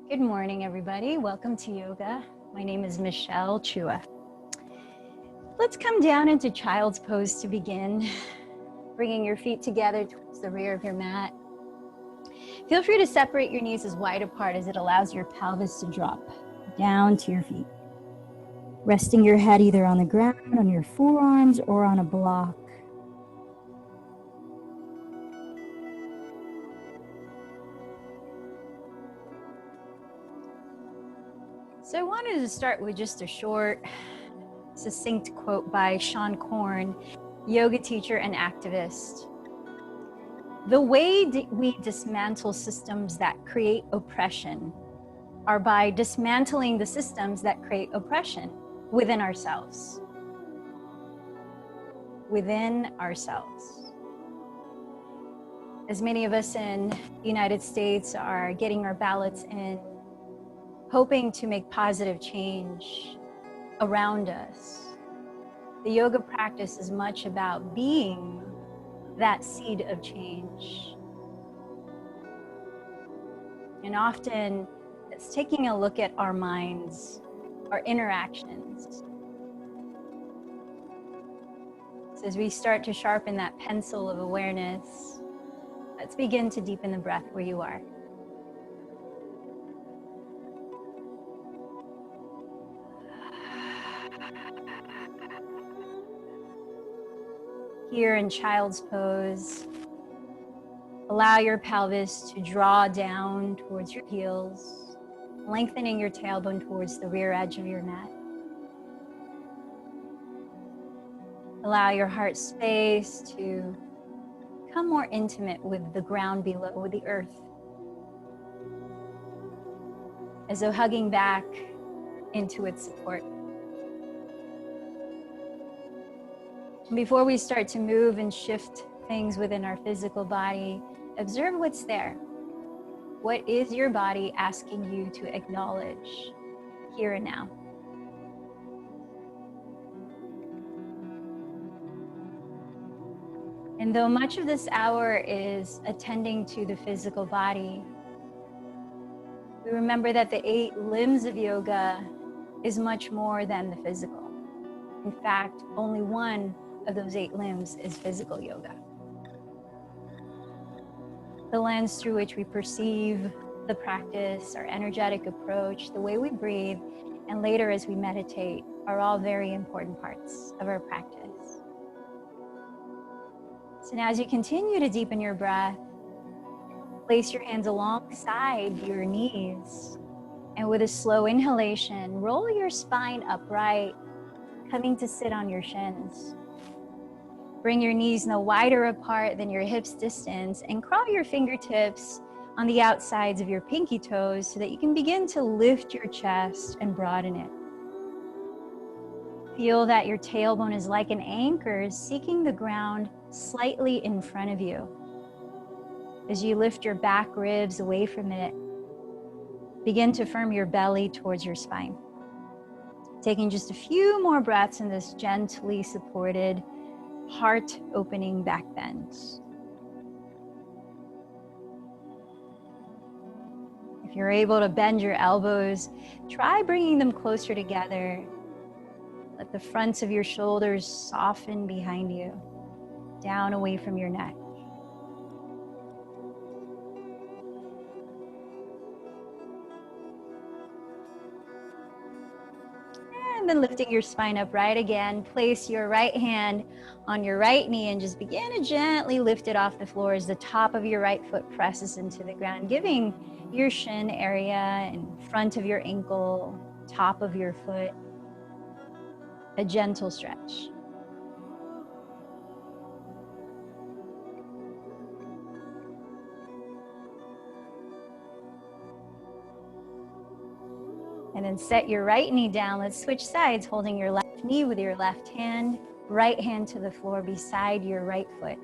Good morning, everybody. Welcome to yoga. My name is Michelle Chua. Let's come down into child's pose to begin, bringing your feet together towards the rear of your mat. Feel free to separate your knees as wide apart as it allows your pelvis to drop down to your feet. Resting your head either on the ground, on your forearms, or on a block. So I wanted to start with just a short, succinct quote by Sean Korn, yoga teacher and activist. The way we dismantle systems that create oppression are by dismantling the systems that create oppression within ourselves. Within ourselves. As many of us in the United States are getting our ballots in, hoping to make positive change around us, the yoga practice is much about being that seed of change. And often it's taking a look at our minds, our interactions. So as we start to sharpen that pencil of awareness, let's begin to deepen the breath where you are. Here in child's pose, allow your pelvis to draw down towards your heels, lengthening your tailbone towards the rear edge of your mat. Allow your heart space to become more intimate with the ground below, with the earth. As though hugging back into its support. Before we start to move and shift things within our physical body, observe what's there. What is your body asking you to acknowledge here and now? And though much of this hour is attending to the physical body, we remember that the 8 limbs of yoga is much more than the physical. In fact, only one of those 8 limbs is physical yoga. The lens through which we perceive the practice, our energetic approach, the way we breathe, and later as we meditate are all very important parts of our practice. So now as you continue to deepen your breath, place your hands alongside your knees, and with a slow inhalation, roll your spine upright, coming to sit on your shins. Bring your knees no wider apart than your hips distance and crawl your fingertips on the outsides of your pinky toes so that you can begin to lift your chest and broaden it. Feel that your tailbone is like an anchor seeking the ground slightly in front of you. As you lift your back ribs away from it, begin to firm your belly towards your spine. Taking just a few more breaths in this gently supported heart opening back bend. If you're able to bend your elbows, try bringing them closer together. Let the fronts of your shoulders soften behind you, down away from your neck. And then lifting your spine upright again, place your right hand on your right knee and just begin to gently lift it off the floor as the top of your right foot presses into the ground, giving your shin area in front of your ankle, top of your foot, a gentle stretch. And then set your right knee down. Let's switch sides, holding your left knee with your left hand, right hand to the floor beside your right foot.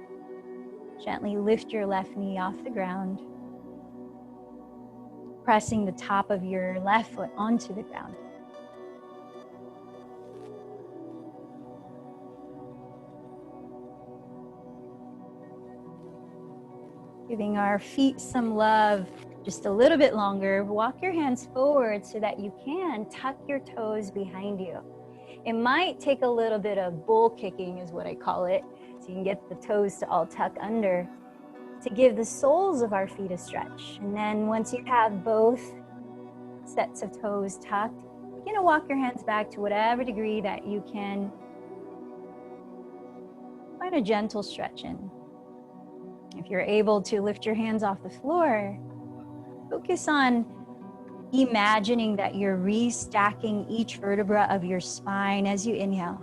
Gently lift your left knee off the ground, pressing the top of your left foot onto the ground. Giving our feet some love Just a little bit longer. Walk your hands forward so that you can tuck your toes behind you. It might take a little bit of bull kicking is what I call it, so you can get the toes to all tuck under to give the soles of our feet a stretch. And then once you have both sets of toes tucked, begin to walk your hands back to whatever degree that you can find a gentle stretch in. If you're able to lift your hands off the floor, focus on imagining that you're restacking each vertebra of your spine as you inhale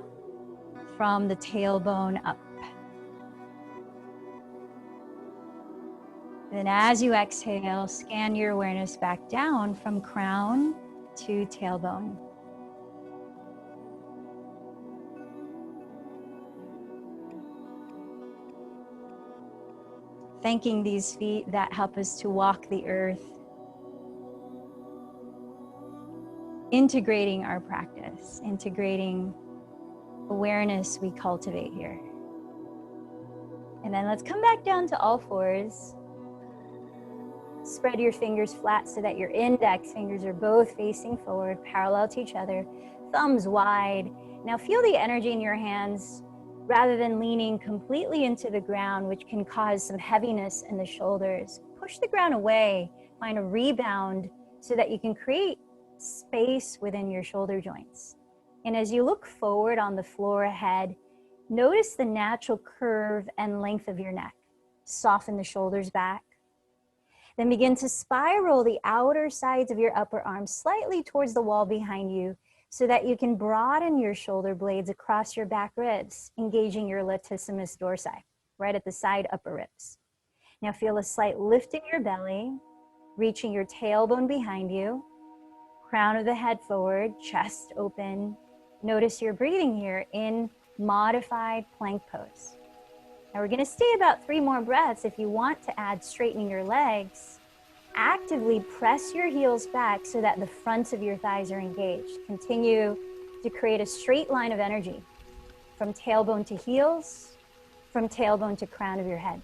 from the tailbone up. Then as you exhale, scan your awareness back down from crown to tailbone. Thanking these feet that help us to walk the earth. Integrating our practice, integrating awareness we cultivate here. And then let's come back down to all fours. Spread your fingers flat so that your index fingers are both facing forward, parallel to each other, thumbs wide. Now feel the energy in your hands rather than leaning completely into the ground, which can cause some heaviness in the shoulders. Push the ground away, find a rebound so that you can create space within your shoulder joints. And as you look forward on the floor ahead, notice the natural curve and length of your neck. Soften the shoulders back. Then begin to spiral the outer sides of your upper arms slightly towards the wall behind you so that you can broaden your shoulder blades across your back ribs, engaging your latissimus dorsi, right at the side upper ribs. Now feel a slight lift in your belly, reaching your tailbone behind you, crown of the head forward, chest open. Notice your breathing here in modified plank pose. Now we're going to stay about 3 more breaths. If you want to add straightening your legs, actively press your heels back so that the fronts of your thighs are engaged. Continue to create a straight line of energy from tailbone to heels, from tailbone to crown of your head.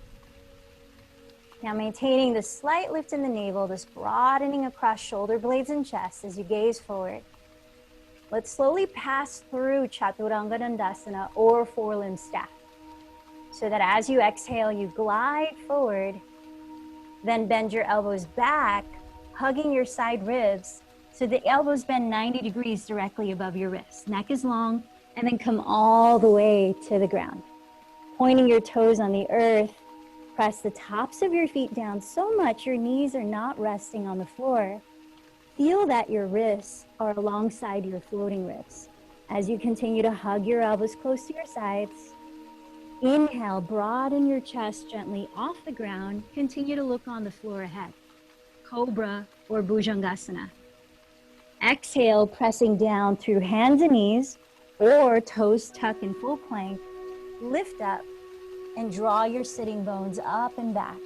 Now maintaining the slight lift in the navel, this broadening across shoulder blades and chest as you gaze forward. Let's slowly pass through Chaturanga Dandasana or four-limb staff, so that as you exhale, you glide forward, then bend your elbows back, hugging your side ribs, so the elbows bend 90 degrees directly above your wrists. Neck is long, and then come all the way to the ground. Pointing your toes on the earth, press the tops of your feet down so much your knees are not resting on the floor. Feel that your wrists are alongside your floating ribs. As you continue to hug your elbows close to your sides, inhale, broaden your chest gently off the ground. Continue to look on the floor ahead. Cobra or Bhujangasana. Exhale, pressing down through hands and knees or toes tuck in full plank. Lift up and draw your sitting bones up and back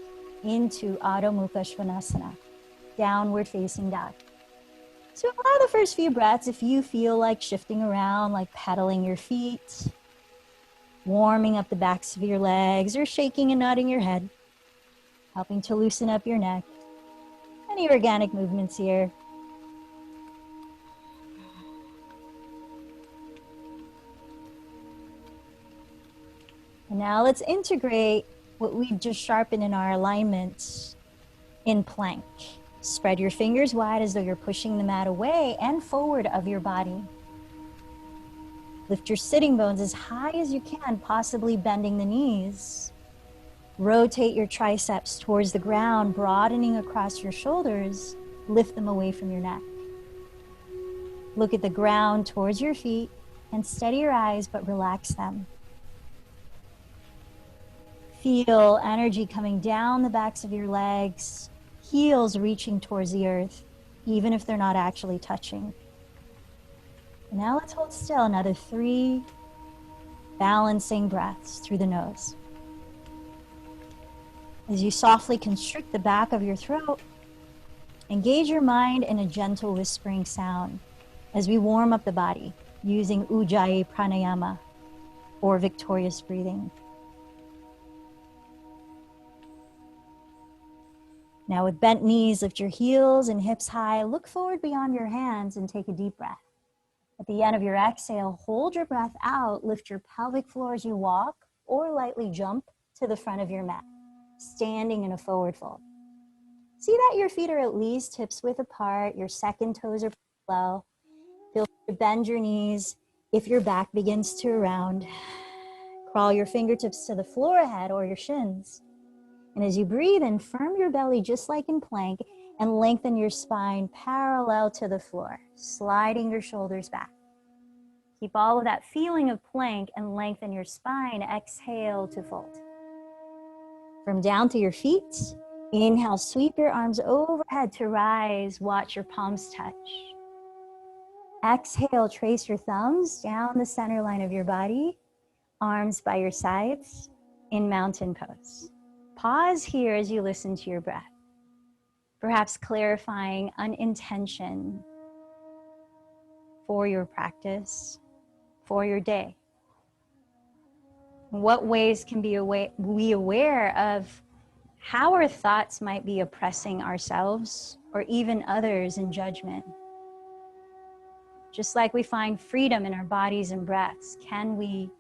into Adho Mukha Svanasana, downward facing dog. So allow the first few breaths if you feel like shifting around, like pedaling your feet, warming up the backs of your legs, or shaking and nodding your head, helping to loosen up your neck. Any organic movements here. And now let's integrate what we've just sharpened in our alignments in plank. Spread your fingers wide as though you're pushing the mat away and forward of your body. Lift your sitting bones as high as you can, possibly bending the knees. Rotate your triceps towards the ground, broadening across your shoulders. Lift them away from your neck. Look at the ground towards your feet and steady your eyes, but relax them. Feel energy coming down the backs of your legs, heels reaching towards the earth, even if they're not actually touching. Now let's hold still another 3 balancing breaths through the nose. As you softly constrict the back of your throat, engage your mind in a gentle whispering sound as we warm up the body using Ujjayi Pranayama or victorious breathing. Now with bent knees, lift your heels and hips high. Look forward beyond your hands and take a deep breath. At the end of your exhale, hold your breath out. Lift your pelvic floor as you walk or lightly jump to the front of your mat, standing in a forward fold. See that your feet are at least hips width apart. Your second toes are low. Feel free to bend your knees if your back begins to round. Crawl your fingertips to the floor ahead or your shins. And as you breathe in, firm your belly just like in plank and lengthen your spine parallel to the floor, sliding your shoulders back. Keep all of that feeling of plank and lengthen your spine. Exhale to fold. From down to your feet, inhale, sweep your arms overhead to rise. Watch your palms touch. Exhale, trace your thumbs down the center line of your body, arms by your sides in mountain pose. Pause here as you listen to your breath, perhaps clarifying an intention for your practice, for your day. What ways can we aware of how our thoughts might be oppressing ourselves or even others in judgment? Just like we find freedom in our bodies and breaths, can we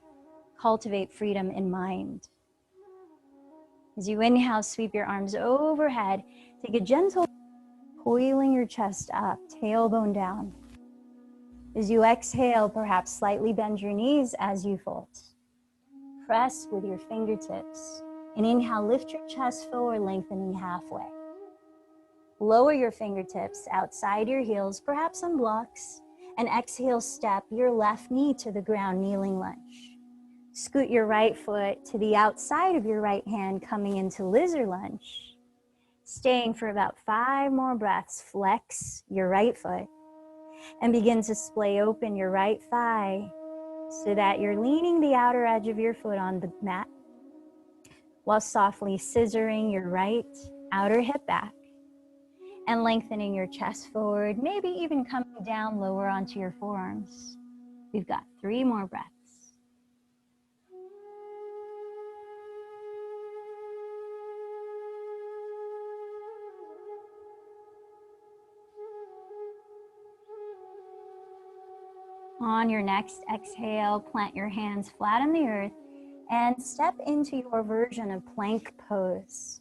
cultivate freedom in mind? As you inhale, sweep your arms overhead. Take a gentle, coiling your chest up, tailbone down. As you exhale, perhaps slightly bend your knees as you fold. Press with your fingertips. And inhale, lift your chest forward, lengthening halfway. Lower your fingertips outside your heels, perhaps on blocks. And exhale, step your left knee to the ground, kneeling lunge. Scoot your right foot to the outside of your right hand, coming into lizard lunge. Staying for about 5 more breaths, flex your right foot and begin to splay open your right thigh so that you're leaning the outer edge of your foot on the mat while softly scissoring your right outer hip back and lengthening your chest forward, maybe even coming down lower onto your forearms. We've got 3 more breaths. On your next exhale, plant your hands flat on the earth and step into your version of plank pose.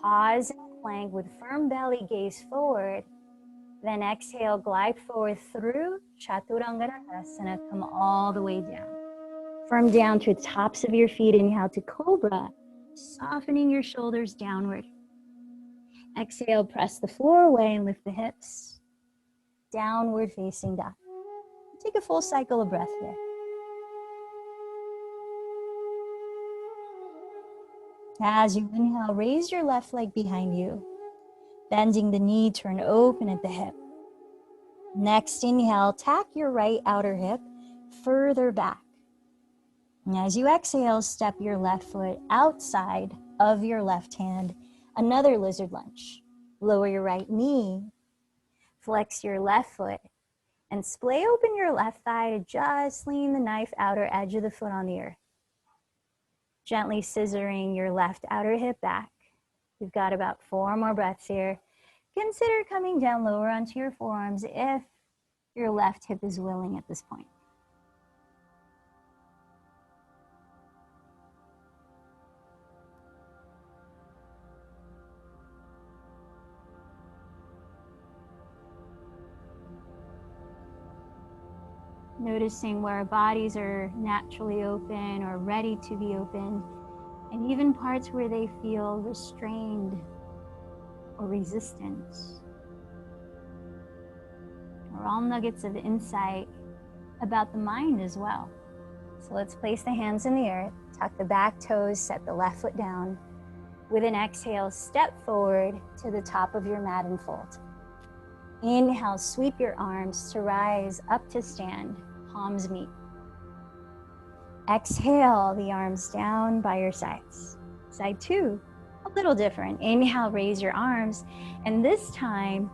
Pause in plank with firm belly, gaze forward. Then exhale, glide forward through Chaturanga, come all the way down. Firm down to the tops of your feet. Inhale to Cobra, softening your shoulders downward. Exhale, press the floor away and lift the hips. Downward facing dog. Take a full cycle of breath here. As you inhale, raise your left leg behind you. Bending the knee, turn open at the hip. Next inhale, tack your right outer hip further back. And as you exhale, step your left foot outside of your left hand. Another lizard lunge. Lower your right knee. Flex your left foot. And splay open your left thigh to just lean the knife outer edge of the foot on the earth. Gently scissoring your left outer hip back. You've got about 4 more breaths here. Consider coming down lower onto your forearms if your left hip is willing at this point. Noticing where our bodies are naturally open or ready to be open, and even parts where they feel restrained or resistant. Are all nuggets of insight about the mind as well. So let's place the hands in the earth, tuck the back toes, set the left foot down. With an exhale, step forward to the top of your mat and fold. Inhale, sweep your arms to rise up to stand, palms meet. Exhale, the arms down by your sides. Side 2, a little different. Inhale, raise your arms, and this time,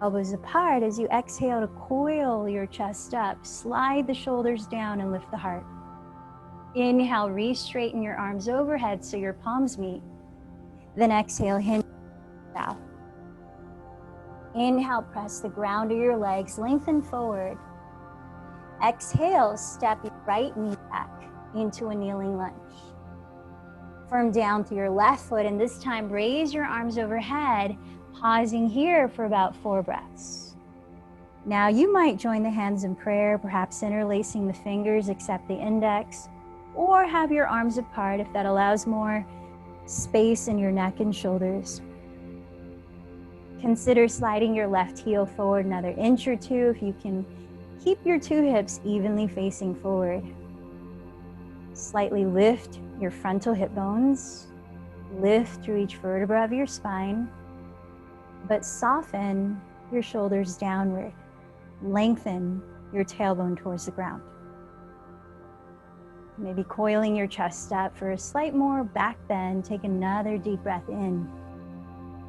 elbows apart. As you exhale to coil your chest up, slide the shoulders down and lift the heart. Inhale, re-straighten your arms overhead so your palms meet. Then exhale, hinge Inhale, press the ground of your legs, lengthen forward. Exhale, step your right knee back into a kneeling lunge. Firm down through your left foot, and this time raise your arms overhead, pausing here for about 4 breaths. Now you might join the hands in prayer, perhaps interlacing the fingers except the index, or have your arms apart if that allows more space in your neck and shoulders. Consider sliding your left heel forward another inch or 2 if you can keep your 2 hips evenly facing forward. Slightly lift your frontal hip bones, lift through each vertebra of your spine, but soften your shoulders downward. Lengthen your tailbone towards the ground. Maybe coiling your chest up for a slight more back bend. Take another deep breath in.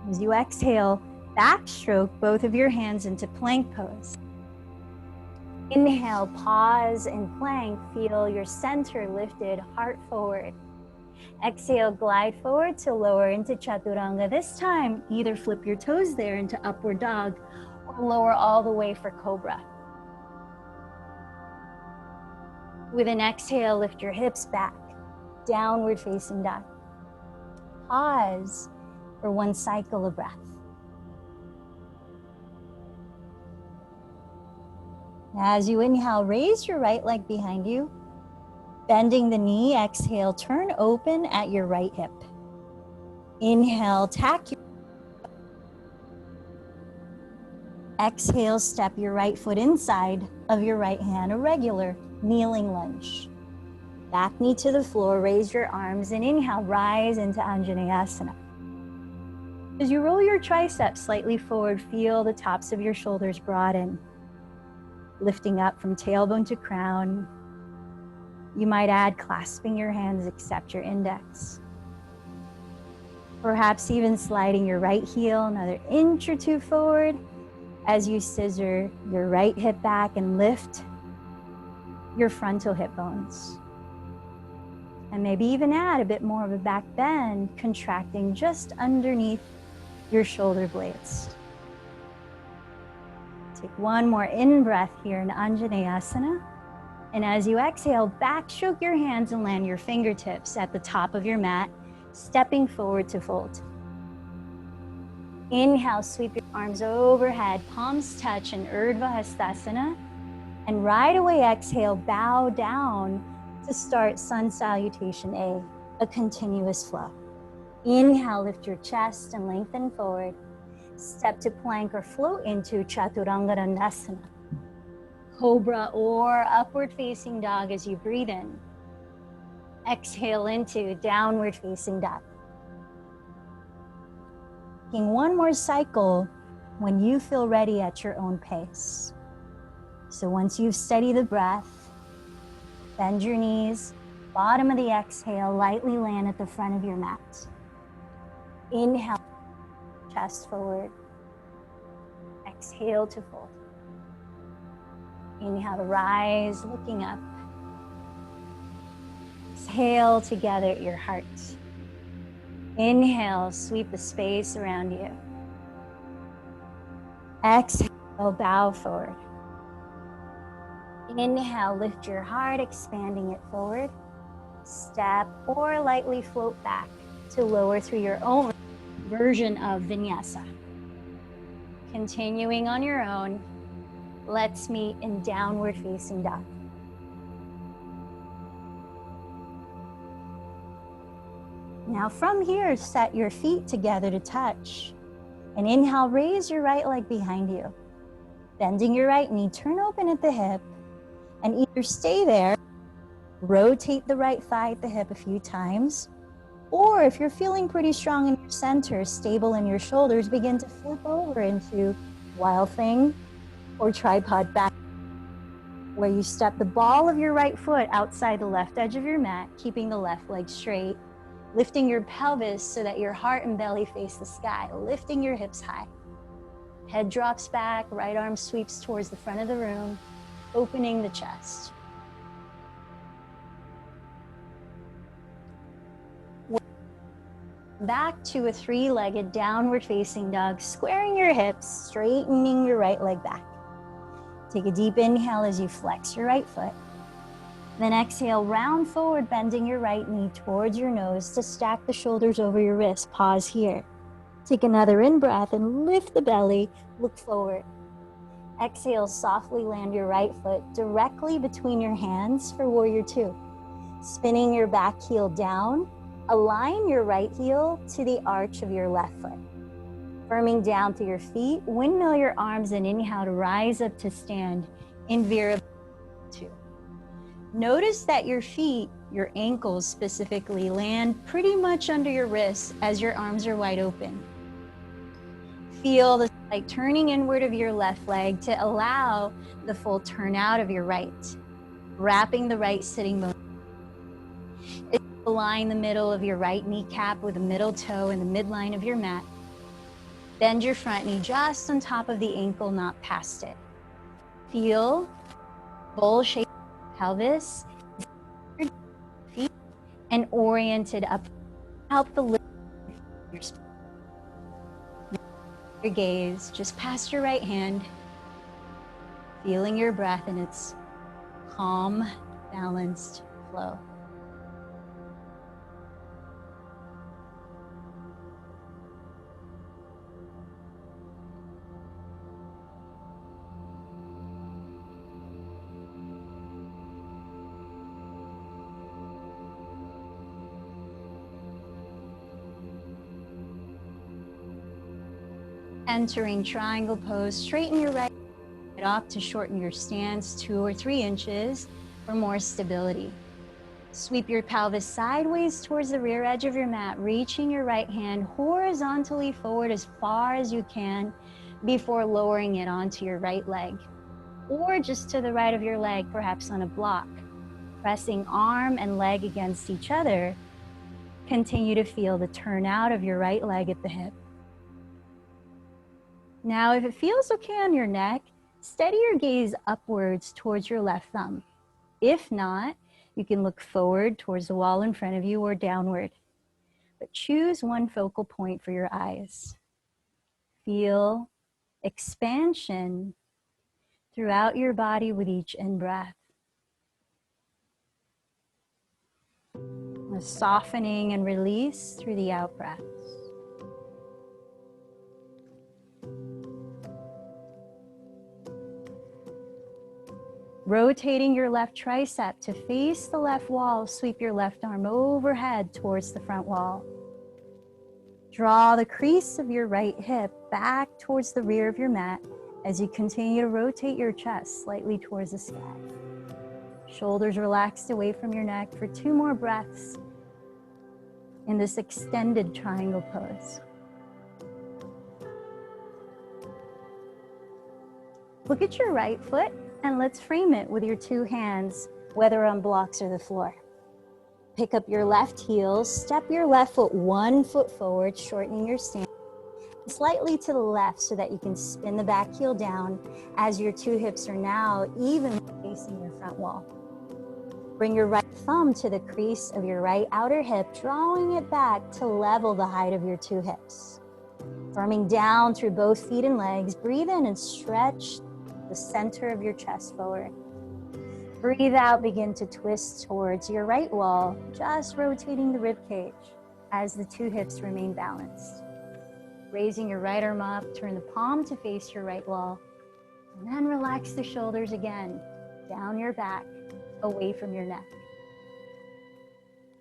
As you exhale, backstroke both of your hands into plank pose. Inhale, pause and plank. Feel your center lifted, heart forward. Exhale, glide forward to lower into chaturanga. This time, either flip your toes there into upward dog or lower all the way for cobra. With an exhale, lift your hips back, downward facing dog. Pause for 1 cycle of breath. As you inhale, raise your right leg behind you, bending the knee. Exhale, turn open at your right hip. Inhale, tack your exhale, step your right foot inside of your right hand, a regular kneeling lunge. Back knee to the floor, raise your arms, and inhale, rise into Anjaneyasana. As you roll your triceps slightly forward, feel the tops of your shoulders broaden, lifting up from tailbone to crown. You might add clasping your hands, except your index. Perhaps even sliding your right heel another inch or 2 forward as you scissor your right hip back and lift your frontal hip bones. And maybe even add a bit more of a back bend, contracting just underneath your shoulder blades. Take one more in-breath here in Anjaneyasana. And as you exhale, backstroke your hands and land your fingertips at the top of your mat, stepping forward to fold. Inhale, sweep your arms overhead, palms touch in Urdhva Hastasana. And right away, exhale, bow down to start Sun Salutation A continuous flow. Inhale, lift your chest and lengthen forward. Step to plank or float into Chaturanga Dandasana. Cobra or upward facing dog as you breathe in. Exhale into downward facing dog. Taking one more cycle when you feel ready at your own pace. So once you've steadied the breath, bend your knees, bottom of the exhale, lightly land at the front of your mat. Inhale, chest forward. Exhale to fold. Inhale to rise, looking up. Exhale to gather your heart. Inhale, sweep the space around you. Exhale, bow forward. Inhale, lift your heart, expanding it forward. Step or lightly float back to lower through your own version of vinyasa. Continuing on your own, let's meet in downward facing dog. Now from here, set your feet together to touch. And inhale, raise your right leg behind you. Bending your right knee, turn open at the hip, and either stay there, rotate the right thigh at the hip a few times, or if you're feeling pretty strong in your center, stable in your shoulders, begin to flip over into wild thing or tripod back, where you step the ball of your right foot outside the left edge of your mat, keeping the left leg straight, lifting your pelvis so that your heart and belly face the sky, lifting your hips high. Head drops back, right arm sweeps towards the front of the room, opening the chest. back to a three-legged downward facing dog, squaring your hips, straightening your right leg back. Take a deep inhale as you flex your right foot. Then exhale, round forward, bending your right knee towards your nose to stack the shoulders over your wrist. Pause here. Take another in-breath and lift the belly, look forward. Exhale, softly land your right foot directly between your hands for Warrior Two. Spinning your back heel down, align your right heel to the arch of your left foot. Firming down through your feet, windmill your arms and inhale to rise up to stand in Virabhasana 2. Notice that your feet, your ankles specifically, land pretty much under your wrists as your arms are wide open. Feel the slight turning inward of your left leg to allow the full turn out of your right. Wrapping the right sitting bone. Align the middle of your right kneecap with the middle toe in the midline of your mat. Bend your front knee just on top of the ankle, not past it. Feel bowl shape pelvis, feet, and oriented up. Help the lift of your spine. Your gaze just past your right hand, feeling your breath in its calm, balanced flow. Entering triangle pose, straighten your right leg up to shorten your stance 2 or 3 inches for more stability. Sweep your pelvis sideways towards the rear edge of your mat, reaching your right hand horizontally forward as far as you can before lowering it onto your right leg, or just to the right of your leg, perhaps on a block. Pressing arm and leg against each other, continue to feel the turn out of your right leg at the hip. Now, if it feels okay on your neck, steady your gaze upwards towards your left thumb. If not, you can look forward towards the wall in front of you or downward. But choose one focal point for your eyes. Feel expansion throughout your body with each in-breath. A softening and release through the out-breaths. Rotating your left tricep to face the left wall, sweep your left arm overhead towards the front wall. Draw the crease of your right hip back towards the rear of your mat as you continue to rotate your chest slightly towards the sky. Shoulders relaxed away from your neck for 2 more breaths in this extended triangle pose. Look at your right foot and let's frame it with your 2 hands, whether on blocks or the floor. Pick up your left heel, step your left foot 1 foot forward, shortening your stance, slightly to the left so that you can spin the back heel down as your 2 hips are now evenly facing your front wall. Bring your right thumb to the crease of your right outer hip, drawing it back to level the height of your 2 hips. Firming down through both feet and legs, breathe in and stretch the center of your chest forward. Breathe out, begin to twist towards your right wall, just rotating the rib cage as the 2 hips remain balanced. Raising your right arm up, turn the palm to face your right wall, and then relax the shoulders again, down your back, away from your neck.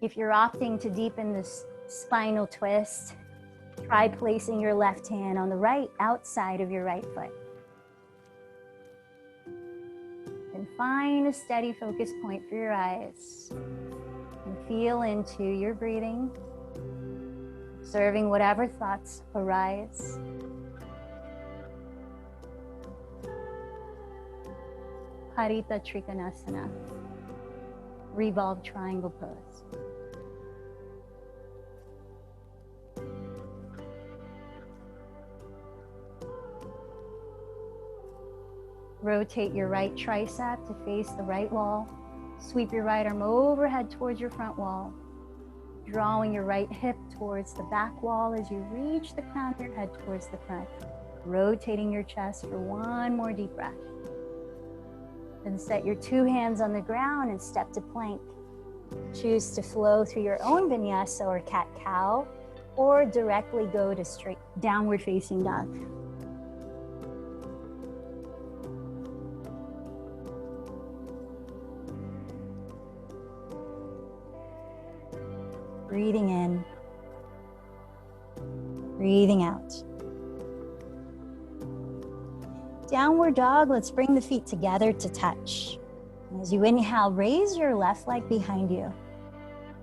If you're opting to deepen this spinal twist, try placing your left hand on the right outside of your right foot. And find a steady focus point for your eyes. And feel into your breathing, observing whatever thoughts arise. Harita Trikonasana, revolve triangle pose. Rotate your right tricep to face the right wall. Sweep your right arm overhead towards your front wall. Drawing your right hip towards the back wall as you reach the crown of your head towards the front. Rotating your chest for one more deep breath. Then set your two hands on the ground and step to plank. Choose to flow through your own vinyasa or cat-cow, or directly go to straight downward facing dog. Breathing in, breathing out. Downward dog, let's bring the feet together to touch. As you inhale, raise your left leg behind you.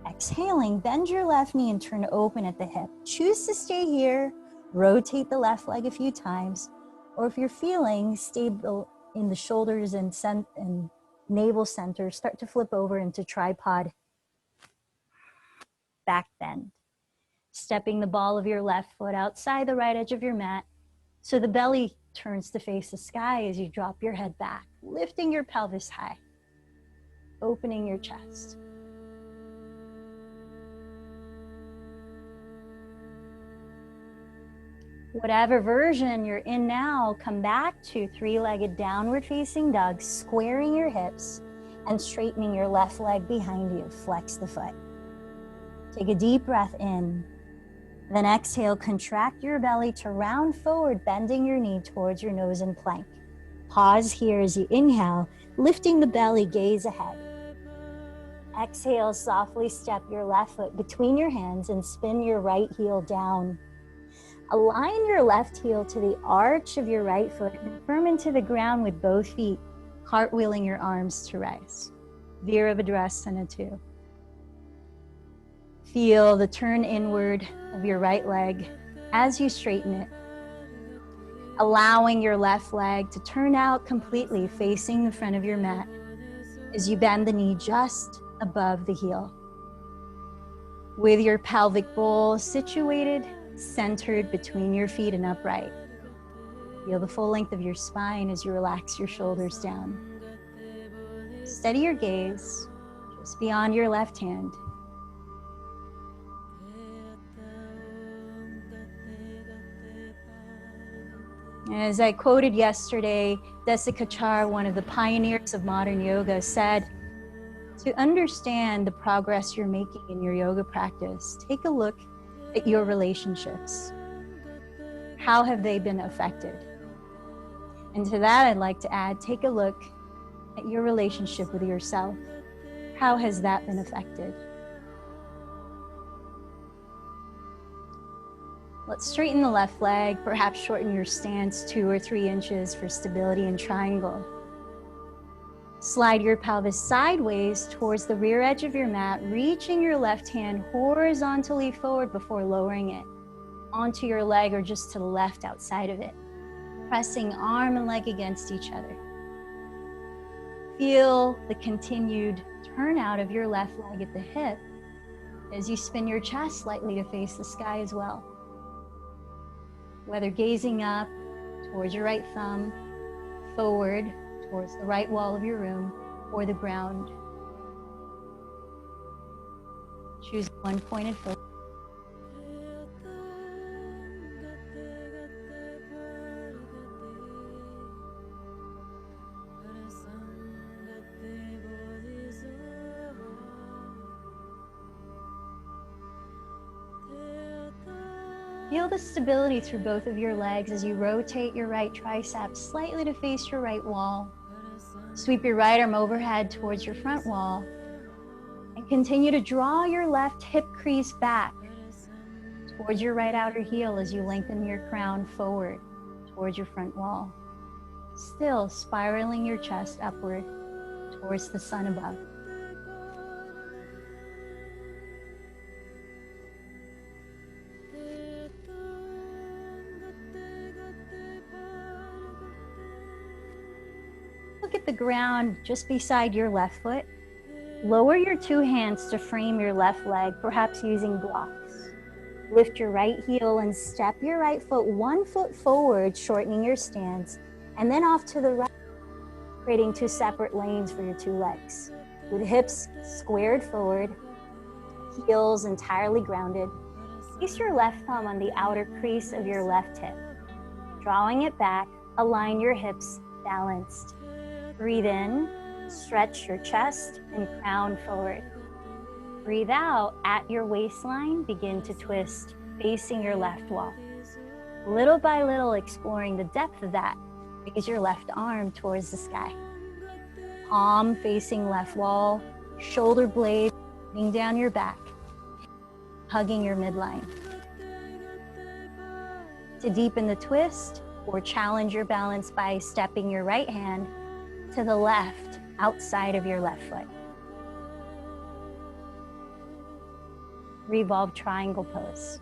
Exhaling, bend your left knee and turn open at the hip. Choose to stay here, rotate the left leg a few times, or if you're feeling stable in the shoulders and navel center, start to flip over into tripod back bend. Stepping the ball of your left foot outside the right edge of your mat so the belly turns to face the sky as you drop your head back, lifting your pelvis high, opening your chest. Whatever version you're in now, come back to three-legged downward facing dog, squaring your hips and straightening your left leg behind you. Flex the foot. Take a deep breath in, then exhale, contract your belly to round forward, bending your knee towards your nose in plank. Pause here as you inhale, lifting the belly, gaze ahead. Exhale, softly step your left foot between your hands and spin your right heel down. Align your left heel to the arch of your right foot and firm into the ground with both feet, cartwheeling your arms to rise. Virabhadrasana 2. Feel the turn inward of your right leg as you straighten it, allowing your left leg to turn out completely facing the front of your mat as you bend the knee just above the heel. With your pelvic bowl situated, centered between your feet and upright. Feel the full length of your spine as you relax your shoulders down. Steady your gaze just beyond your left hand. As I quoted yesterday, Desikachar, one of the pioneers of modern yoga, said, to understand the progress you're making in your yoga practice, take a look at your relationships. How have they been affected? And to that, I'd like to add, take a look at your relationship with yourself. How has that been affected? Let's straighten the left leg, perhaps shorten your stance 2 or 3 inches for stability in triangle. Slide your pelvis sideways towards the rear edge of your mat, reaching your left hand horizontally forward before lowering it onto your leg or just to the left outside of it, pressing arm and leg against each other. Feel the continued turnout of your left leg at the hip as you spin your chest slightly to face the sky as well. Whether gazing up towards your right thumb, forward towards the right wall of your room, or the ground. Choose one pointed foot. Feel the stability through both of your legs as you rotate your right tricep slightly to face your right wall. Sweep your right arm overhead towards your front wall and continue to draw your left hip crease back towards your right outer heel as you lengthen your crown forward towards your front wall. Still spiraling your chest upward towards the sun above. Look at the ground just beside your left foot. Lower your 2 hands to frame your left leg, perhaps using blocks. Lift your right heel and step your right foot 1 foot forward, shortening your stance, and then off to the right, creating 2 separate lanes for your 2 legs. With hips squared forward, heels entirely grounded. Place your left thumb on the outer crease of your left hip. Drawing it back, align your hips balanced. Breathe in, stretch your chest and crown forward. Breathe out, at your waistline, begin to twist, facing your left wall. Little by little, exploring the depth of that, raise your left arm towards the sky. Palm facing left wall, shoulder blade moving down your back, hugging your midline. To deepen the twist or challenge your balance by stepping your right hand to the left outside of your left foot. Revolve triangle pose.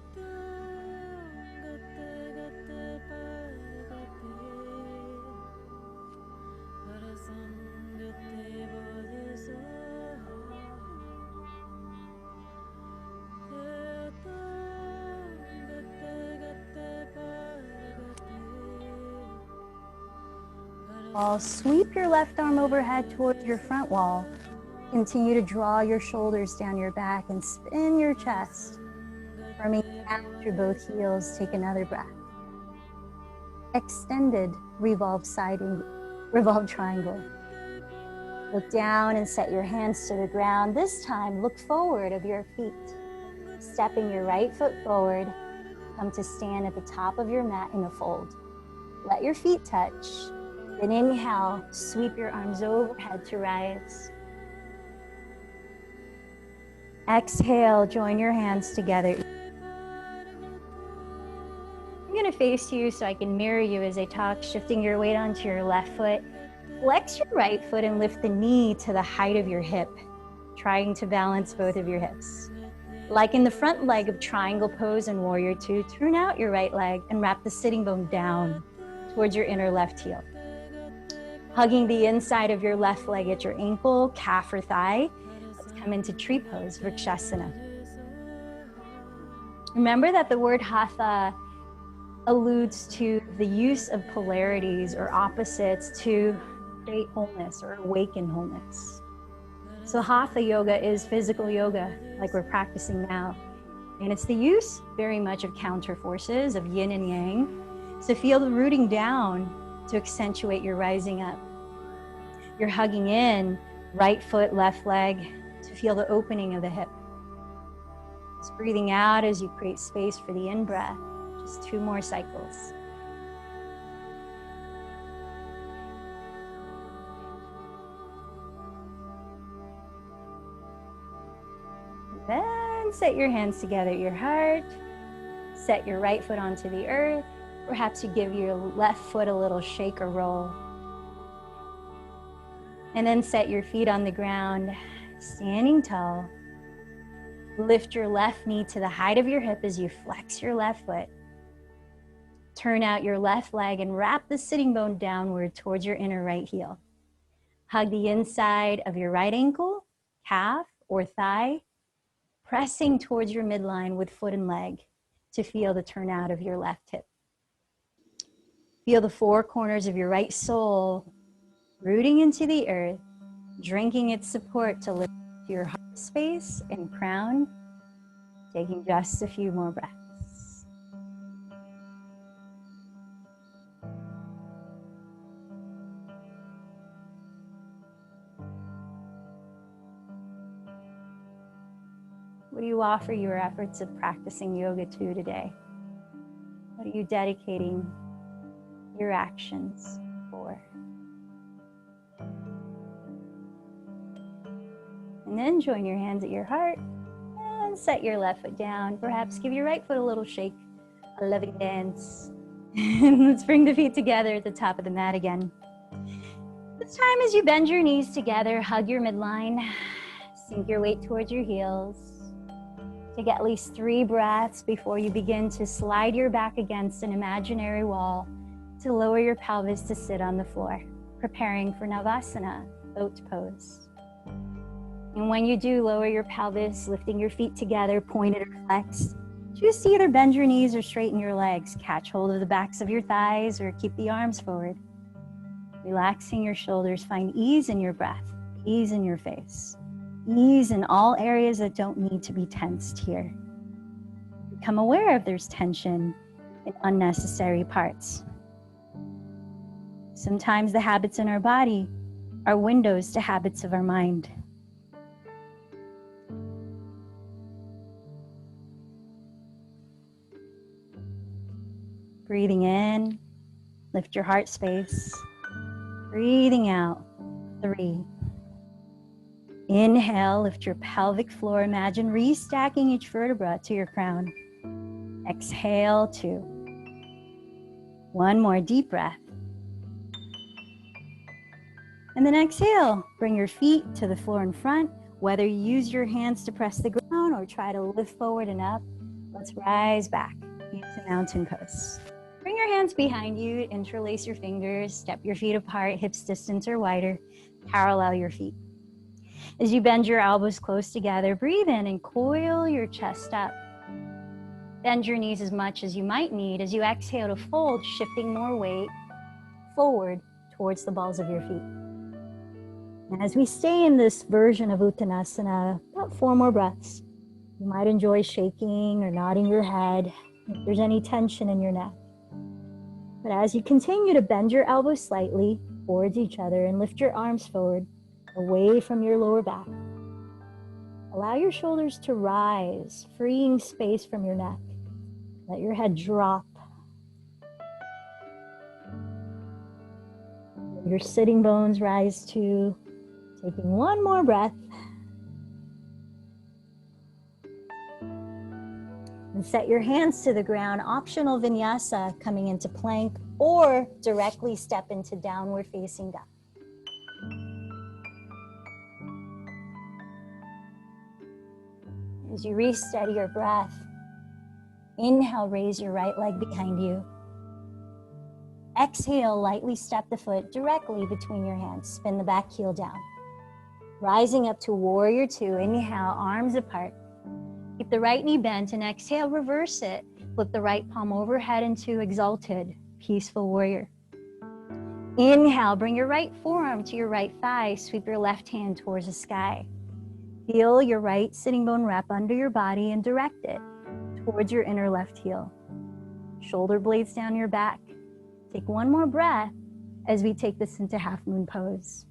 Sweep your left arm overhead towards your front wall. Continue to draw your shoulders down your back and spin your chest. Firming down through both heels, take another breath. Extended revolve triangle. Look down and set your hands to the ground. This time, look forward of your feet. Stepping your right foot forward, come to stand at the top of your mat in a fold. Let your feet touch. Then inhale, sweep your arms overhead to rise. Exhale, join your hands together. I'm gonna face you so I can mirror you as I talk, shifting your weight onto your left foot. Flex your right foot and lift the knee to the height of your hip, trying to balance both of your hips. Like in the front leg of triangle pose in Warrior Two, turn out your right leg and wrap the sitting bone down towards your inner left heel. Hugging the inside of your left leg at your ankle, calf or thigh. Let's come into tree pose, Vrikshasana. Remember that the word hatha alludes to the use of polarities or opposites to create wholeness or awaken wholeness. So hatha yoga is physical yoga, like we're practicing now. And it's the use very much of counter forces, of yin and yang. So feel the rooting down to accentuate your rising up. You're hugging in, right foot, left leg, to feel the opening of the hip. Just breathing out as you create space for the in-breath. Just 2 more cycles. Then set your hands together at your heart. Set your right foot onto the earth. Perhaps you give your left foot a little shake or roll. And then set your feet on the ground, standing tall. Lift your left knee to the height of your hip as you flex your left foot. Turn out your left leg and wrap the sitting bone downward towards your inner right heel. Hug the inside of your right ankle, calf, or thigh, pressing towards your midline with foot and leg to feel the turnout of your left hip. Feel the 4 corners of your right sole rooting into the earth, drinking its support to lift your heart space and crown, taking just a few more breaths. What do you offer your efforts of practicing yoga to today? What are you dedicating your actions for? And then join your hands at your heart and set your left foot down. Perhaps give your right foot a little shake, a loving dance. And let's bring the feet together at the top of the mat again. This time as you bend your knees together, hug your midline, sink your weight towards your heels. Take at least 3 breaths before you begin to slide your back against an imaginary wall to lower your pelvis to sit on the floor, preparing for Navasana, boat pose. And when you do, lower your pelvis, lifting your feet together, pointed or flexed. Choose to either bend your knees or straighten your legs. Catch hold of the backs of your thighs or keep the arms forward. Relaxing your shoulders, find ease in your breath, ease in your face. Ease in all areas that don't need to be tensed here. Become aware if there's tension in unnecessary parts. Sometimes the habits in our body are windows to habits of our mind. Breathing in, lift your heart space. Breathing out, 3. Inhale, lift your pelvic floor. Imagine restacking each vertebra to your crown. Exhale, 2. One more deep breath. And then exhale, bring your feet to the floor in front. Whether you use your hands to press the ground or try to lift forward and up, let's rise back into mountain pose. Bring your hands behind you, interlace your fingers, step your feet apart, hips distance or wider, parallel your feet. As you bend your elbows close together, breathe in and coil your chest up. Bend your knees as much as you might need as you exhale to fold, shifting more weight forward towards the balls of your feet. And as we stay in this version of Uttanasana, about 4 more breaths. You might enjoy shaking or nodding your head if there's any tension in your neck. But as you continue to bend your elbows slightly towards each other and lift your arms forward, away from your lower back, allow your shoulders to rise, freeing space from your neck. Let your head drop. Your sitting bones rise too. Taking one more breath. And set your hands to the ground. Optional vinyasa coming into plank or directly step into downward facing dog. As you re-steady your breath, inhale, raise your right leg behind you. Exhale, lightly step the foot directly between your hands. Spin the back heel down. Rising up to warrior 2, inhale, arms apart. Keep the right knee bent and exhale, reverse it. Flip the right palm overhead into exalted, peaceful warrior. Inhale, bring your right forearm to your right thigh. Sweep your left hand towards the sky. Feel your right sitting bone wrap under your body and direct it towards your inner left heel. Shoulder blades down your back. Take one more breath as we take this into half moon pose.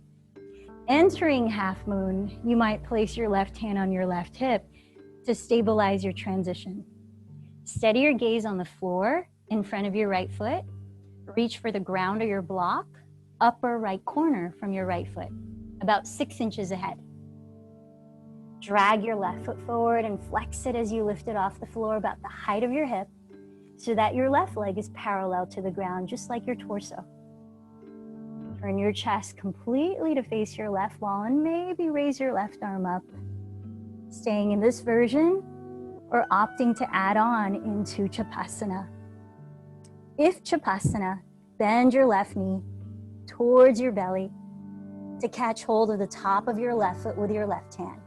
Entering half moon, you might place your left hand on your left hip to stabilize your transition. Steady your gaze on the floor in front of your right foot. Reach for the ground or your block, upper right corner from your right foot, about 6 inches ahead. Drag your left foot forward and flex it as you lift it off the floor about the height of your hip so that your left leg is parallel to the ground, just like your torso. Turn your chest completely to face your left wall and maybe raise your left arm up. Staying in this version or opting to add on into Chapasana. If Chapasana, bend your left knee towards your belly to catch hold of the top of your left foot with your left hand.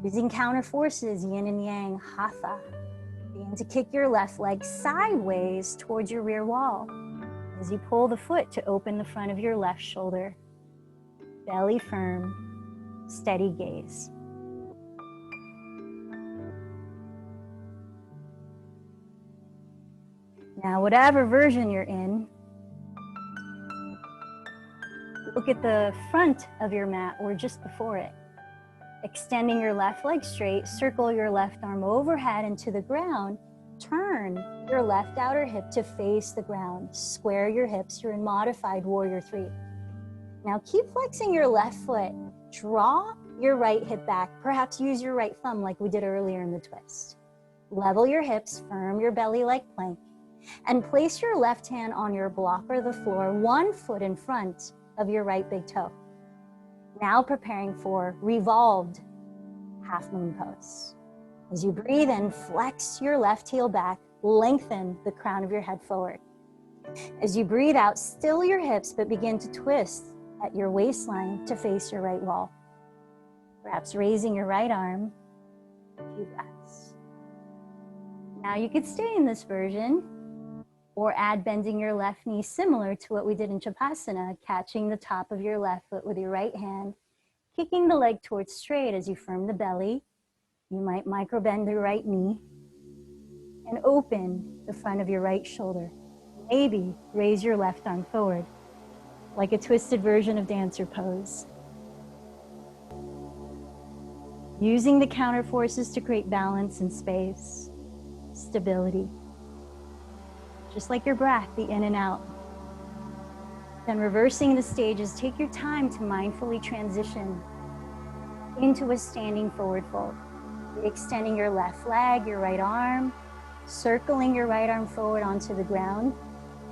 Using counter forces, yin and yang, hatha. Begin to kick your left leg sideways towards your rear wall as you pull the foot to open the front of your left shoulder. Belly firm, steady gaze. Now, whatever version you're in, look at the front of your mat or just before it. Extending your left leg straight, circle your left arm overhead and to the ground. Turn your left outer hip to face the ground. Square your hips. You're in modified warrior 3. Now keep flexing your left foot. Draw your right hip back. Perhaps use your right thumb like we did earlier in the twist. Level your hips, firm your belly like plank, and place your left hand on your block or the floor, 1 foot in front of your right big toe. Now preparing for revolved half moon pose. As you breathe in, flex your left heel back, lengthen the crown of your head forward. As you breathe out, still your hips, but begin to twist at your waistline to face your right wall. Perhaps raising your right arm, a few breaths. Now you could stay in this version or add bending your left knee similar to what we did in Chapasana, catching the top of your left foot with your right hand, Kicking the leg towards straight as you firm the belly. You might microbend the right knee and open the front of your right shoulder. Maybe raise your left arm forward, like a twisted version of dancer pose. Using the counter forces to create balance and space, stability. Just like your breath, the in and out. Then reversing the stages, take your time to mindfully transition into a standing forward fold. Extending your left leg, your right arm, circling your right arm forward onto the ground,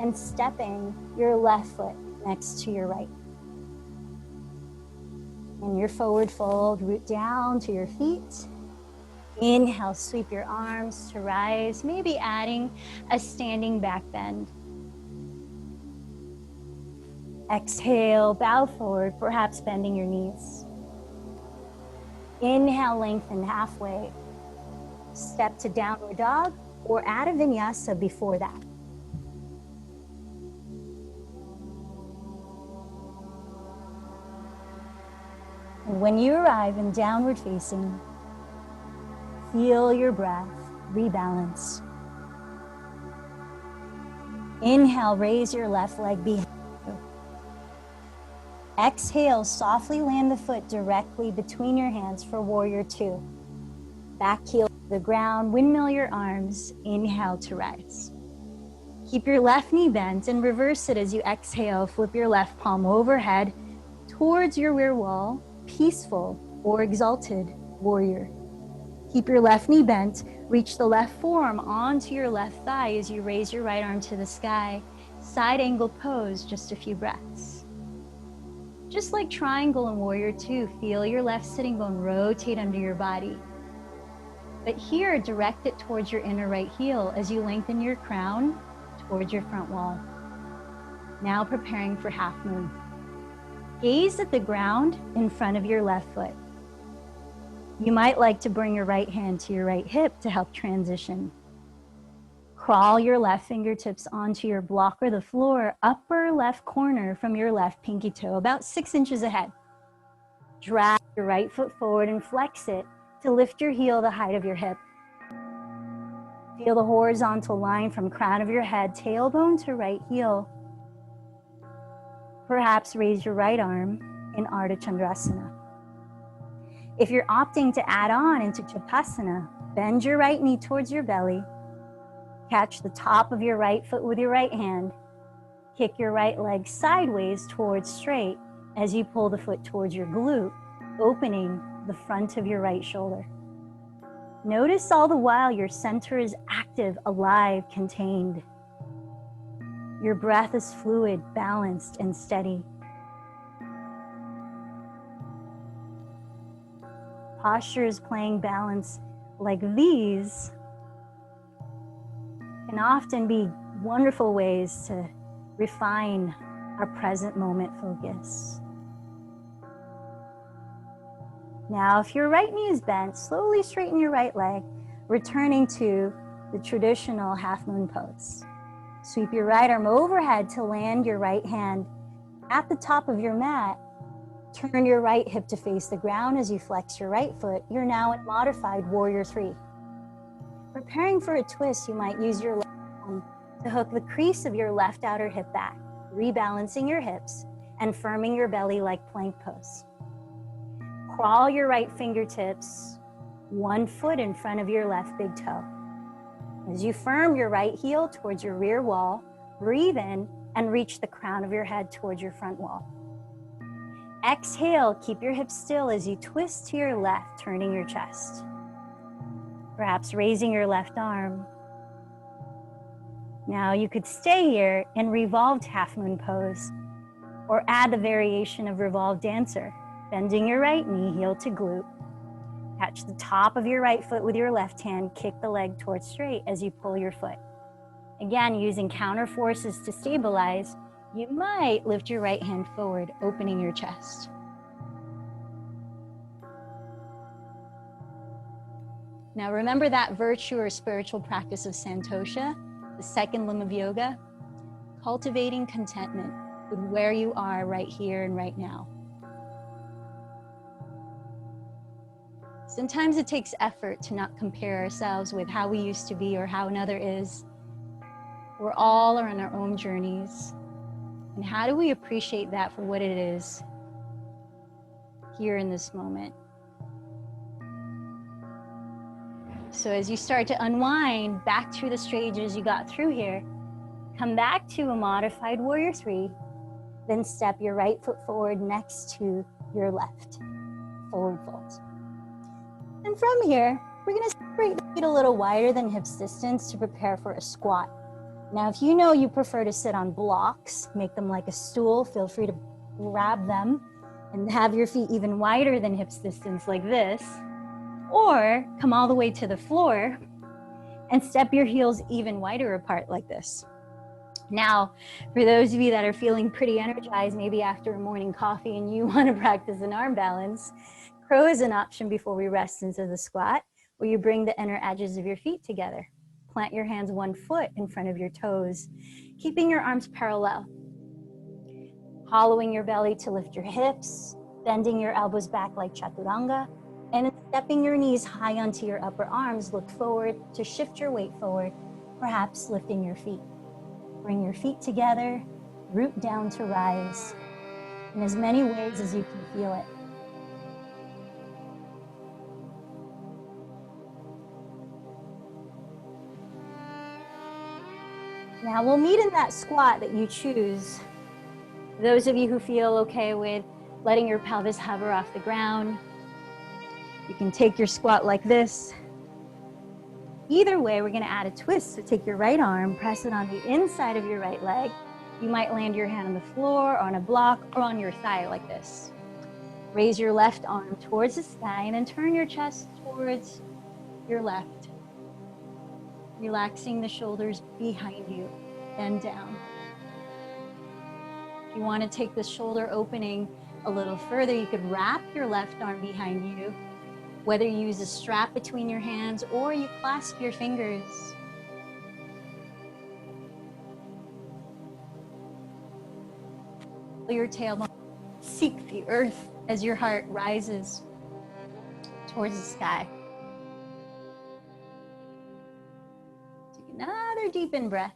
and stepping your left foot next to your right. In your forward fold, root down to your feet. Inhale, sweep your arms to rise, maybe adding a standing back bend. Exhale, bow forward, perhaps bending your knees. Inhale, lengthen halfway. Step to downward dog or add a vinyasa before that. And when you arrive in downward facing, feel your breath, rebalance. Inhale, raise your left leg behind you. Exhale, softly land the foot directly between your hands for warrior two. Back heel to the ground, windmill your arms, inhale to rise. Keep your left knee bent and reverse it as you exhale. Flip your left palm overhead towards your rear wall, peaceful or exalted warrior. Keep your left knee bent, reach the left forearm onto your left thigh as you raise your right arm to the sky. Side angle pose, just a few breaths. Just like triangle and warrior two, feel your left sitting bone rotate under your body. But here, direct it towards your inner right heel as you lengthen your crown towards your front wall. Now preparing for half moon. Gaze at the ground in front of your left foot. You might like to bring your right hand to your right hip to help transition. Crawl your left fingertips onto your block or the floor, upper left corner from your left pinky toe, about 6 inches ahead. Drag your right foot forward and flex it to lift your heel the height of your hip. Feel the horizontal line from crown of your head, tailbone to right heel. Perhaps raise your right arm in Ardha Chandrasana. If you're opting to add on into Chapasana, bend your right knee towards your belly. Catch the top of your right foot with your right hand. Kick your right leg sideways towards straight as you pull the foot towards your glute, opening the front of your right shoulder. Notice all the while your center is active, alive, contained. Your breath is fluid, balanced, and steady. Postures playing balance like these can often be wonderful ways to refine our present moment focus. Now, if your right knee is bent, slowly straighten your right leg, returning to the traditional half moon pose. Sweep your right arm overhead to land your right hand at the top of your mat. Turn your right hip to face the ground as you flex your right foot. You're now in modified warrior three. Preparing for a twist, you might use your left arm to hook the crease of your left outer hip back, rebalancing your hips and firming your belly like plank pose. Crawl your right fingertips 1 foot in front of your left big toe. As you firm your right heel towards your rear wall, breathe in and reach the crown of your head towards your front wall. Exhale, keep your hips still as you twist to your left, turning your chest. Perhaps raising your left arm. Now you could stay here in revolved half moon pose or add the variation of revolved dancer, bending your right knee, heel to glute. Catch the top of your right foot with your left hand, kick the leg towards straight as you pull your foot. Again, using counter forces to stabilize, you might lift your right hand forward, opening your chest. Now remember that virtue or spiritual practice of Santosha, the second limb of yoga, cultivating contentment with where you are right here and right now. Sometimes it takes effort to not compare ourselves with how we used to be or how another is. We're all on our own journeys. And how do we appreciate that for what it is here in this moment? So as you start to unwind back through the stages you got through here, come back to a modified warrior 3, then step your right foot forward next to your left, forward fold. And from here, we're gonna separate the feet a little wider than hips distance to prepare for a squat. Now, if you know you prefer to sit on blocks, make them like a stool, feel free to grab them and have your feet even wider than hips distance like this, or come all the way to the floor and step your heels even wider apart like this. Now, for those of you that are feeling pretty energized, maybe after a morning coffee and you want to practice an arm balance, crow is an option before we rest into the squat, where you bring the inner edges of your feet together. Plant your hands 1 foot in front of your toes, keeping your arms parallel. Hollowing your belly to lift your hips, bending your elbows back like chaturanga, and stepping your knees high onto your upper arms, look forward to shift your weight forward, perhaps lifting your feet. Bring your feet together, root down to rise, in as many ways as you can feel it. Now we'll meet in that squat that you choose. Those of you who feel okay with letting your pelvis hover off the ground, you can take your squat like this. Either way, we're gonna add a twist. So take your right arm, press it on the inside of your right leg. You might land your hand on the floor, or on a block, or on your thigh like this. Raise your left arm towards the sky and then turn your chest towards your left. Relaxing the shoulders behind you, bend down. If you want to take the shoulder opening a little further, you could wrap your left arm behind you, whether you use a strap between your hands or you clasp your fingers. Your tailbone, seek the earth as your heart rises towards the sky. Take another deep in breath.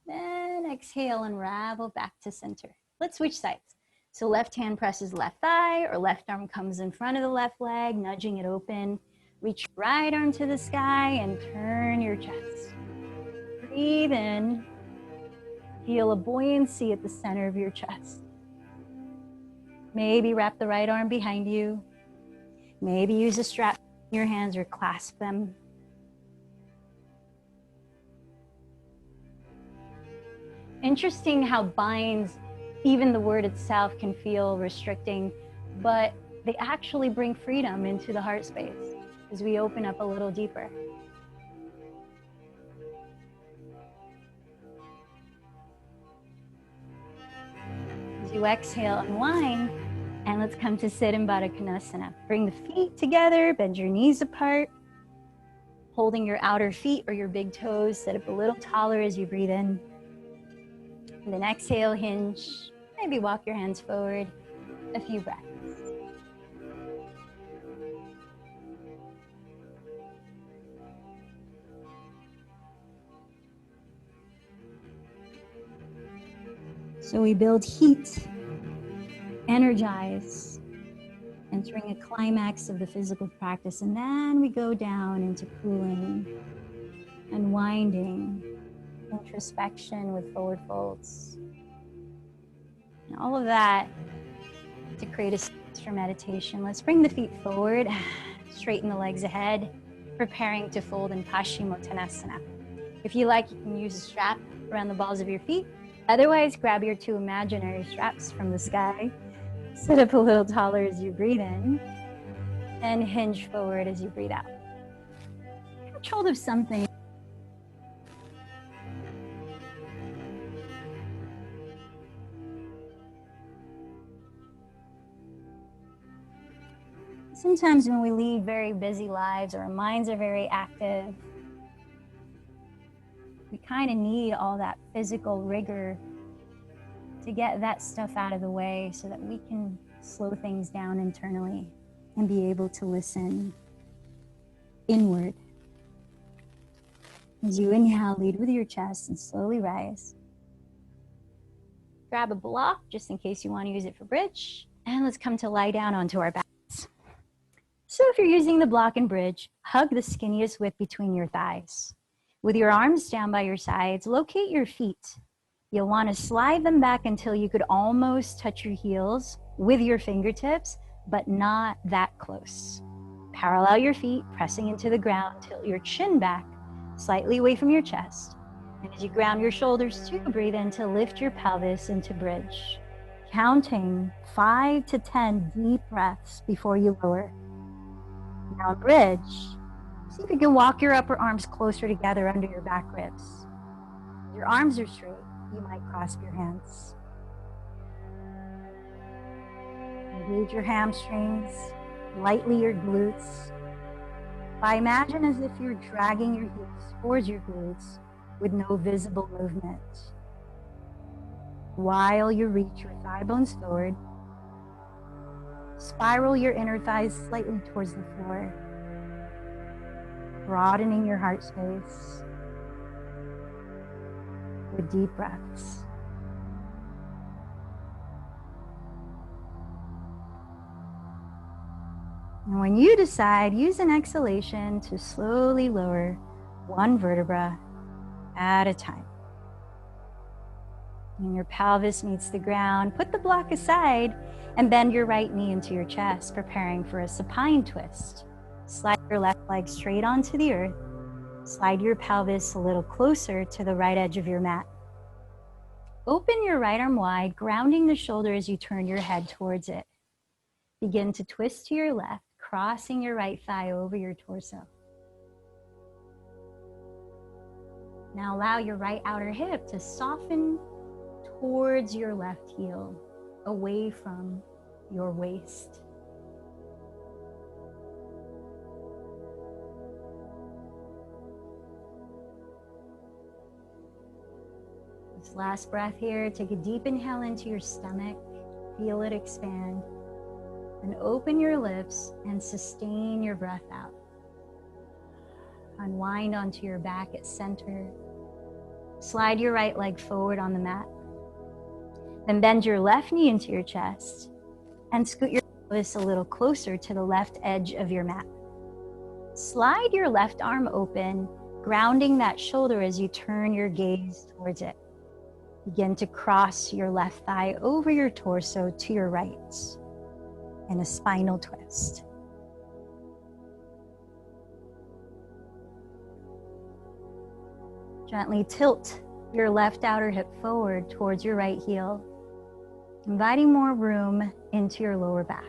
Then exhale, unravel back to center. Let's switch sides. So left hand presses left thigh, or left arm comes in front of the left leg, nudging it open. Reach right arm to the sky and turn your chest. Breathe in. Feel a buoyancy at the center of your chest. Maybe wrap the right arm behind you. Maybe use a strap in your hands or clasp them. Interesting how binds, even the word itself can feel restricting, but they actually bring freedom into the heart space as we open up a little deeper. As you exhale, unwind, and let's come to sit in Baddha Konasana. Bring the feet together, bend your knees apart, holding your outer feet or your big toes, sit up a little taller as you breathe in. And then exhale, hinge, maybe walk your hands forward, a few breaths. So we build heat, energize, entering a climax of the physical practice, and then we go down into cooling, unwinding, introspection with forward folds. And all of that to create a space for meditation. Let's bring the feet forward, straighten the legs ahead, preparing to fold in Paschimottanasana. If you like, you can use a strap around the balls of your feet. Otherwise, grab your 2 imaginary straps from the sky, sit up a little taller as you breathe in, and hinge forward as you breathe out. Catch hold of something. Sometimes when we lead very busy lives, or our minds are very active, we kind of need all that physical rigor to get that stuff out of the way so that we can slow things down internally and be able to listen inward. As you inhale, lead with your chest and slowly rise. Grab a block just in case you want to use it for bridge. And let's come to lie down onto our backs. So if you're using the block and bridge, hug the skinniest width between your thighs. With your arms down by your sides, locate your feet. You'll want to slide them back until you could almost touch your heels with your fingertips, but not that close. Parallel your feet, pressing into the ground. Tilt your chin back, slightly away from your chest. And as you ground your shoulders too, breathe in to lift your pelvis into bridge. Counting 5 to 10 deep breaths before you lower. Now bridge. See if you can walk your upper arms closer together under your back ribs. Your arms are straight. You might clasp your hands. Engage your hamstrings, lightly your glutes. Imagine as if you're dragging your heels towards your glutes with no visible movement. While you reach your thigh bones forward, spiral your inner thighs slightly towards the floor, broadening your heart space with deep breaths. And when you decide, use an exhalation to slowly lower one vertebra at a time. When your pelvis meets the ground, put the block aside and bend your right knee into your chest, preparing for a supine twist. Slide your left leg straight onto the earth. Slide your pelvis a little closer to the right edge of your mat. Open your right arm wide, grounding the shoulder as you turn your head towards it. Begin to twist to your left, crossing your right thigh over your torso. Now allow your right outer hip to soften towards your left heel, away from your waist. This last breath here, take a deep inhale into your stomach, feel it expand, and open your lips and sustain your breath out. Unwind onto your back at center. Slide your right leg forward on the mat. Then bend your left knee into your chest and scoot your pelvis a little closer to the left edge of your mat. Slide your left arm open, grounding that shoulder as you turn your gaze towards it. Begin to cross your left thigh over your torso to your right in a spinal twist. Gently tilt your left outer hip forward towards your right heel, inviting more room into your lower back.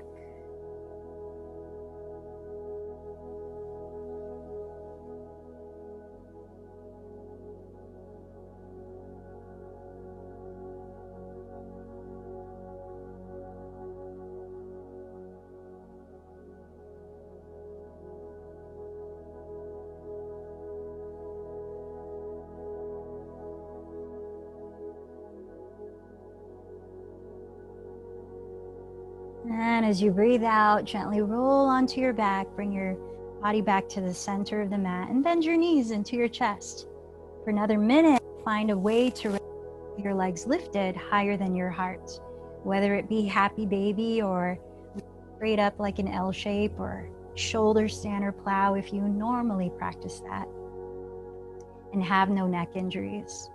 And as you breathe out, gently roll onto your back, bring your body back to the center of the mat and bend your knees into your chest. For another minute, find a way to raise your legs lifted higher than your heart, whether it be happy baby or straight up like an L shape or shoulder stand or plow if you normally practice that and have no neck injuries.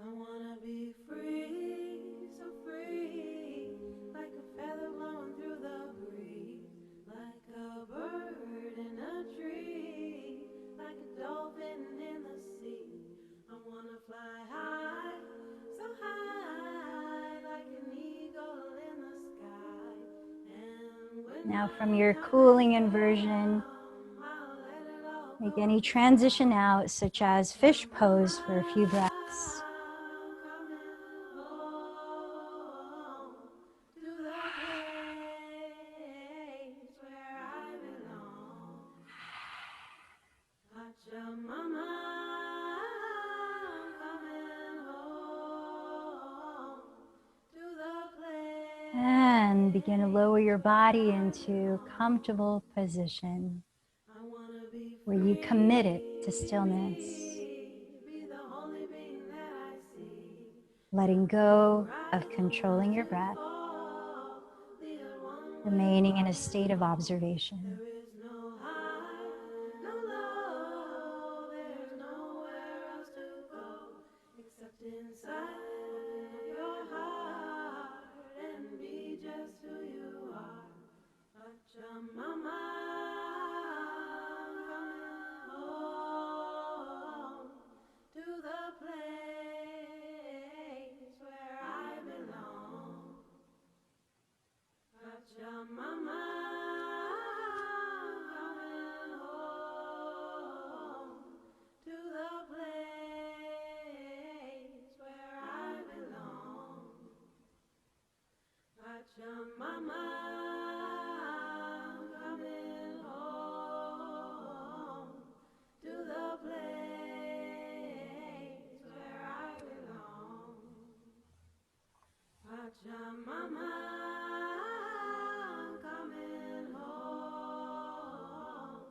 I wanna be free, so free, like a feather blowing through the breeze, like a bird in a tree, like a dolphin in the sea. I wanna fly high, so high, like an eagle in the sky. And when Now from your cooling inversion, I'll let it all Make any transition out, such as fish pose, for a few breaths. And begin to lower your body into a comfortable position where you commit it to stillness, letting go of controlling your breath, remaining in a state of observation. Inside your heart and be just who you are. Pachamama, home to the place where I belong. Pachamama, home to the place where I belong. Pachamama, coming home to the place where I belong. Pachamama, coming home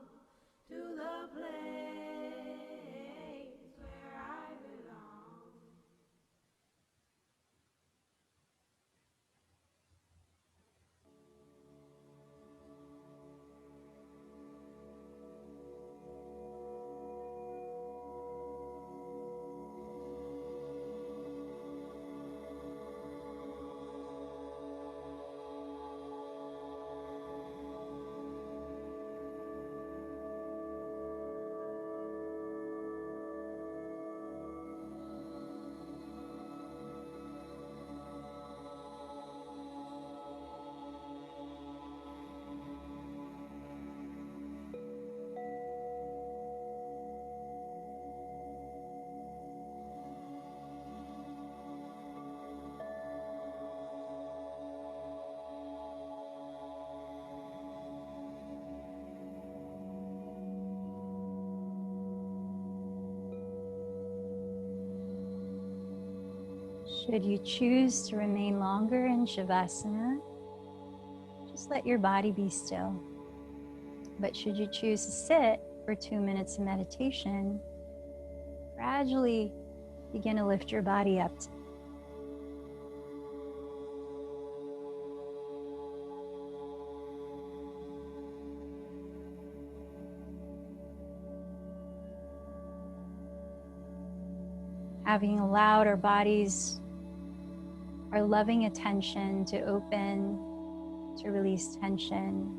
to the place where I belong. Should you choose to remain longer in Shavasana, just let your body be still. But should you choose to sit for 2 minutes of meditation, gradually begin to lift your body up. Having allowed our bodies our loving attention to open, to release tension,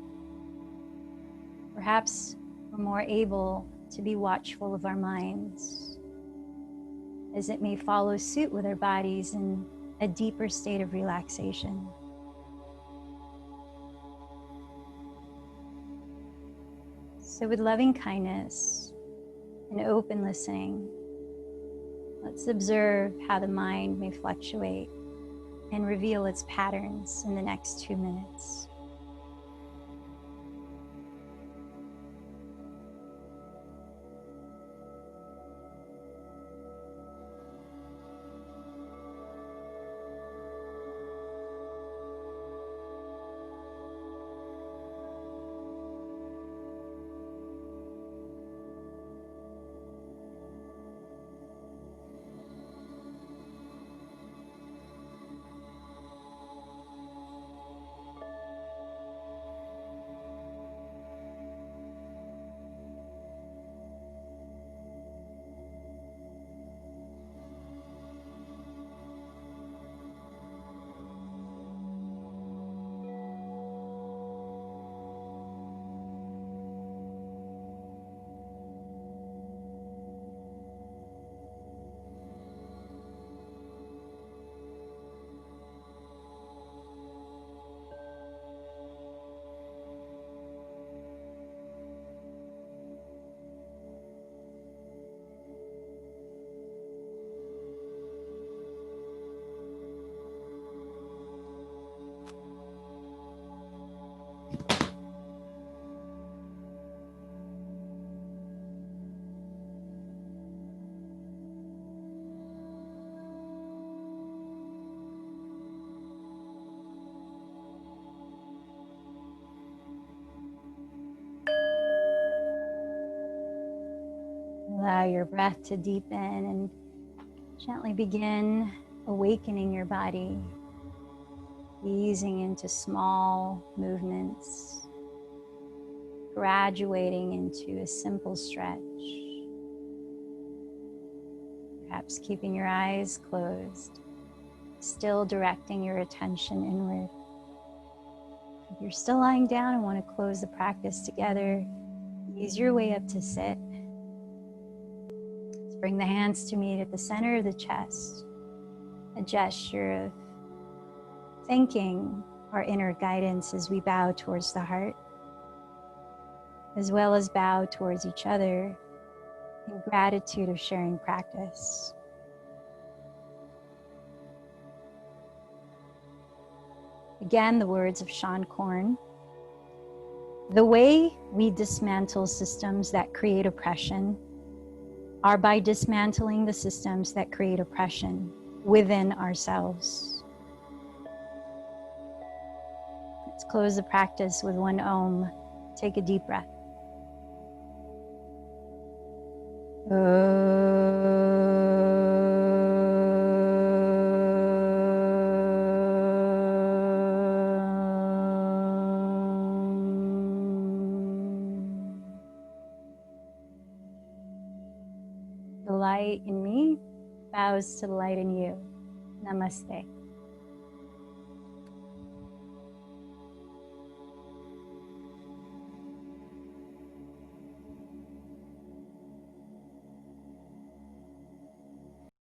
perhaps we're more able to be watchful of our minds, as it may follow suit with our bodies in a deeper state of relaxation. So with loving kindness and open listening, let's observe how the mind may fluctuate and reveal its patterns in the next 2 minutes. Allow your breath to deepen and gently begin awakening your body, easing into small movements, graduating into a simple stretch. Perhaps keeping your eyes closed, still directing your attention inward. If you're still lying down and want to close the practice together, ease your way up to sit. Let's bring the hands to meet at the center of the chest, a gesture of thanking our inner guidance as we bow towards the heart, as well as bow towards each other in gratitude of sharing practice. Again, the words of Sean Korn. The way we dismantle systems that create oppression are by dismantling the systems that create oppression within ourselves. Let's close the practice with one Om. Take a deep breath. The light in me bows to the light in you. Namaste.